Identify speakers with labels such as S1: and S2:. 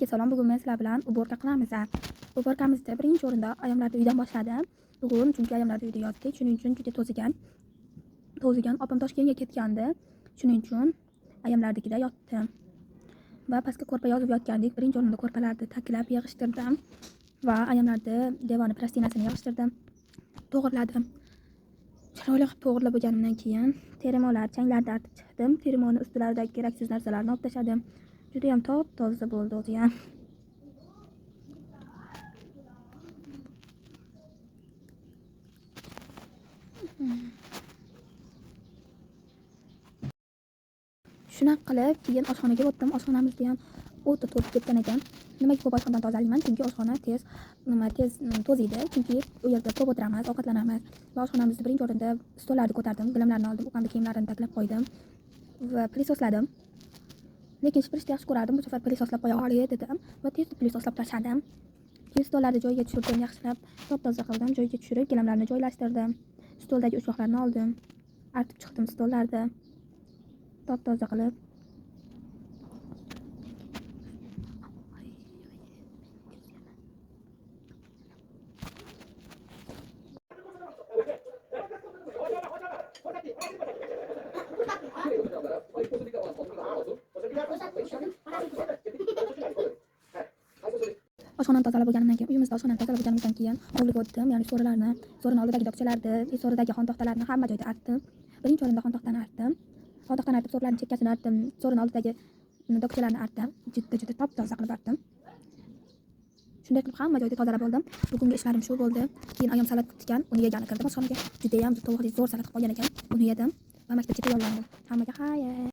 S1: Hammaga salom. Bugun men sizlar bilan uborka qilamiz. Uborkamizda birinchi o'rinda ayamlarni uydan boshladim. Bugun chunki ayamlarni uyda yotdik. Shuning uchun juda to'zigan. Opam Toshkentga ketgandi. Shuning uchun ayamlarnikida yotdim. Va pastga ko'rpa yozib yotgandik. Birinchi o'rinda ko'rpalarni taklab yig'ishtirdim va ayamlarni devoni plastinasini yig'ishtirdim. To'g'irladim. Chiroyli qilib to'g'irlab bo'lganimdan keyin terimolar, changlarni artib chiqdim. Terimoni ustilaridagi keraksiz narsalarni olib tashladim. Juda ham top-toza bo'ldi o'zi ham. Shunaqa qilib keyin oshxonaga o'tdim. Oshxonamizda ham o'ta to'zib ketgan ekan. Nimaga ko'p oshxonadan tozalayman? Chunki oshxona tez to'ziydi. Chunki u yerda ko'p o'tiramiz, ovqatlanamiz. Va oshxonamizda birinchi o'rinda stollarni ko'tardim, gilamlarni oldim, ukamning kiyimlarini taklab qo'ydim va pilisosladim. Lekin shipirishni yaxshi ko'rardim. Bu safar pilisoslab qo'ya olay dedim va tez pilisoslab tashladim. Keyin stollarni joyiga tushirdim, yaxshilab top-toza qildim, joyiga tushirib, gilamlarni joylashtirdim. Stoldagi uchoqlarni oldim, artib chiqdim stollarni. Top-toza qilib. Oshxonani tozalab bo'lganimdan keyin, uyimizda oshxonani tozalab bo'lganimizdan keyin hovliga o'tdim, ya'ni so'rini oldidagi dokchalarni, so'ridagi xontaxtalarni hamma joyda artdim. Birinchi o'rinda xontaxtani artdim. Xontaxtani artib, so'rlarning chekkasini artdim, so'rini oldidagi dokchalarni artdim. Juda top-toza qilib artdim. Shunday qilib hamma joyda tozalab oldim. Bugungi ishlarim shu bo'ldi. Keyin ayam salat qilgan, uni yegani kirdim oshxonaga. Juda ham to'g'ri zo'r salat qilib olgan ekan. Uni yedim va maktabga tayyorlandim. Hammaga xayr.